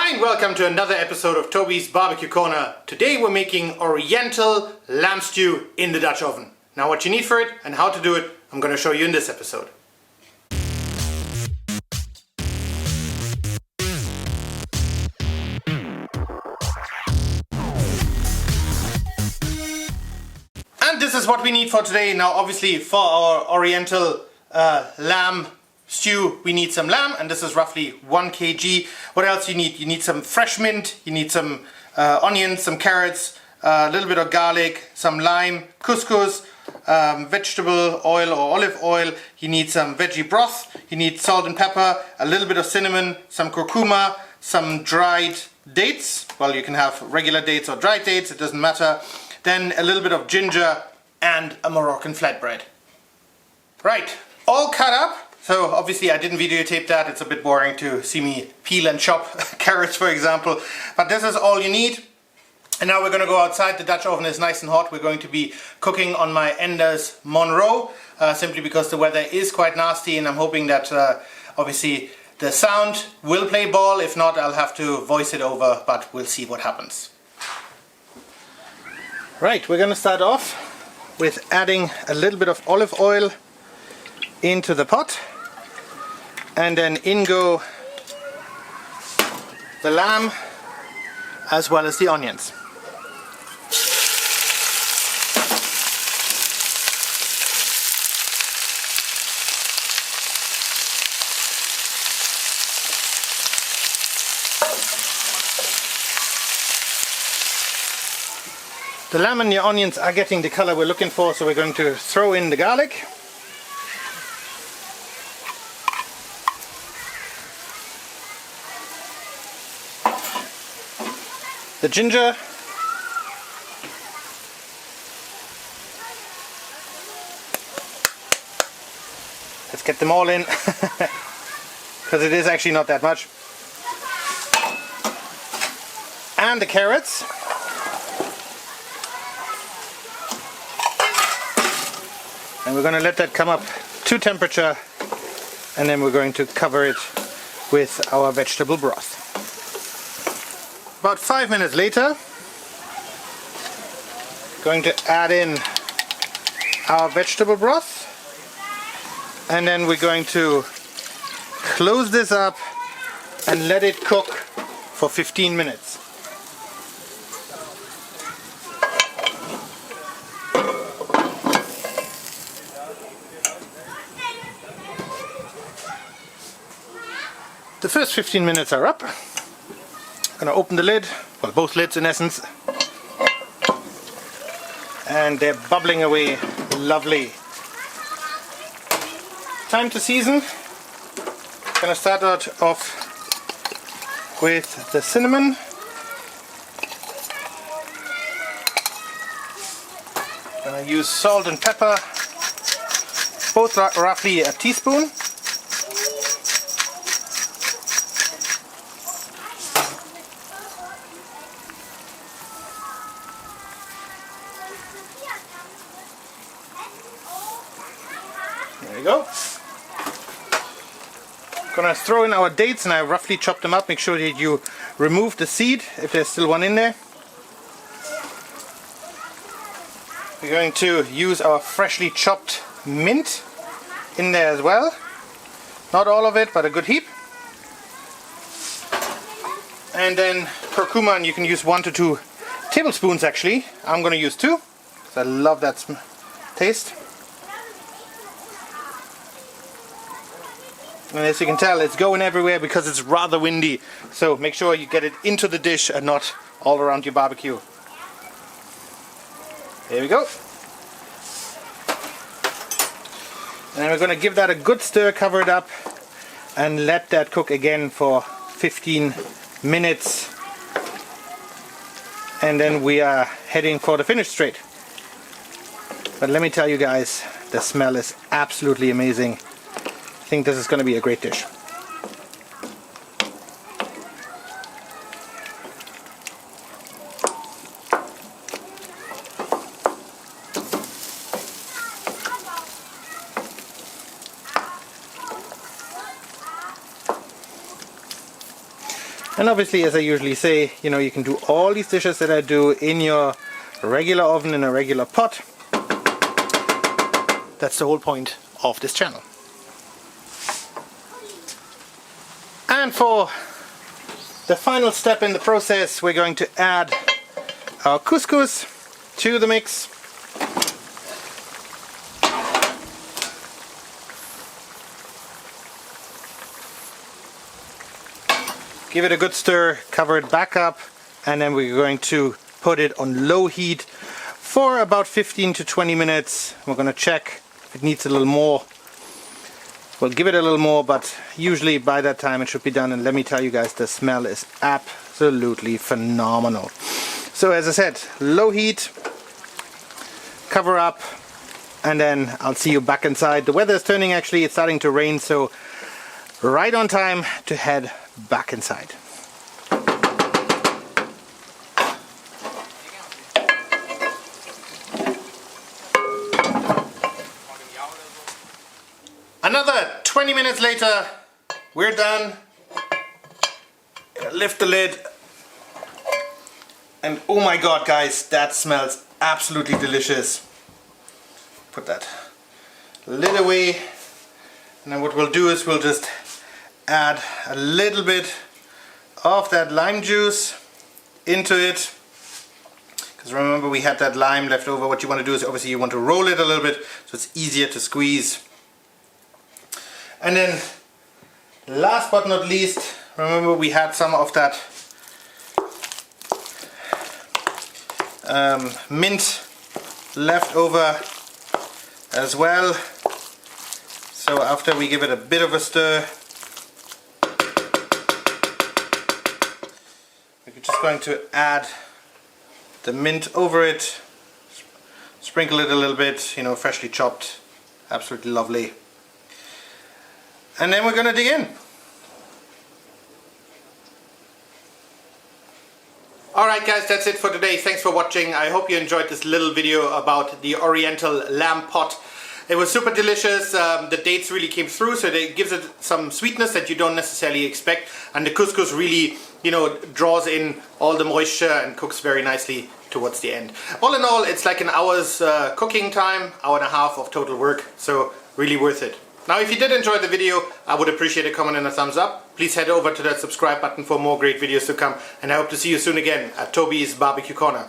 Hi and welcome to another episode of Toby's Barbecue Corner. Today we're making Oriental lamb stew in the Dutch oven. Now what you need for it and how to do it, I'm going to show you in this episode. And this is what we need for today. Now obviously for our Oriental lamb stew we need some lamb, and this is roughly 1 kg. What else you need? You need some fresh mint, you need some onions, some carrots, a little bit of garlic, some lime, couscous, vegetable oil or olive oil. You need some veggie broth, you need salt and pepper, a little bit of cinnamon, some kurkuma, some dried dates. Well, you can have regular dates or dried dates, it doesn't matter. Then a little bit of ginger and a Moroccan flatbread. Right, all cut up. So obviously I didn't videotape that, it's a bit boring to see me peel and chop carrots for example, but this is all you need. And now we're going to go outside. The Dutch oven is nice and hot. We're going to be cooking on my Enders Monroe, simply because the weather is quite nasty, and I'm hoping that obviously the sound will play ball. If not, I'll have to voice it over, but we'll see what happens. Right, we're going to start off with adding a little bit of olive oil into the pot. And then in go the lamb as well as the onions. The lamb and the onions are getting the color we're looking for, so we're going to throw in the garlic. The ginger, let's get them all in because it is actually not that much, and the carrots, and we're going to let that come up to temperature, and then we're going to cover it with our vegetable broth. About 5 minutes later, going to add in our vegetable broth, and then we're going to close this up and let it cook for 15 minutes. The first 15 minutes are up. I'm going to open the lid, well, both lids in essence, and they're bubbling away lovely. Time to season. I'm going to start out off with the cinnamon, I'm going to use salt and pepper, both roughly a teaspoon. There you go. Gonna throw in our dates, and I roughly chopped them up. Make sure that you remove the seed if there's still one in there. We're going to use our freshly chopped mint in there as well. Not all of it, but a good heap. And then kurkuma, and you can use 1 to 2 tablespoons actually. I'm gonna use 2 because I love that taste. And as you can tell, it's going everywhere because it's rather windy. So make sure you get it into the dish and not all around your barbecue. There we go. And then we're going to give that a good stir, cover it up, and let that cook again for 15 minutes. And then we are heading for the finish straight. But let me tell you guys, the smell is absolutely amazing. I think this is going to be a great dish. And obviously, as I usually say, you know, you can do all these dishes that I do in your regular oven, in a regular pot. That's the whole point of this channel. And for the final step in the process, we're going to add our couscous to the mix. Give it a good stir, cover it back up, and then we're going to put it on low heat for about 15 to 20 minutes. We're going to check if it needs a little more. We'll give it a little more, but usually by that time it should be done. And let me tell you guys, the smell is absolutely phenomenal. So as I said, low heat, cover up, and then I'll see you back inside. The weather is turning, actually, it's starting to rain, so right on time to head back inside. Another 20 minutes later, we're done. Lift the lid. And oh my god, guys, that smells absolutely delicious. Put that lid away. And then what we'll do is we'll just add a little bit of that lime juice into it. Because remember, we had that lime left over. What you want to do is obviously you want to roll it a little bit so it's easier to squeeze. And then last but not least, remember we had some of that mint left over as well. So after we give it a bit of a stir, we're just going to add the mint over it, sprinkle it a little bit, you know, freshly chopped, absolutely lovely. And then we're going to dig in. Alright guys, that's it for today. Thanks for watching. I hope you enjoyed this little video about the Oriental lamb pot. It was super delicious. The dates really came through, so it gives it some sweetness that you don't necessarily expect. And the couscous really, you know, draws in all the moisture and cooks very nicely towards the end. All in all, it's like an hour's cooking time, hour and a half of total work, so really worth it. Now, if you did enjoy the video, I would appreciate a comment and a thumbs up. Please head over to that subscribe button for more great videos to come, and I hope to see you soon again at Toby's Barbecue Corner.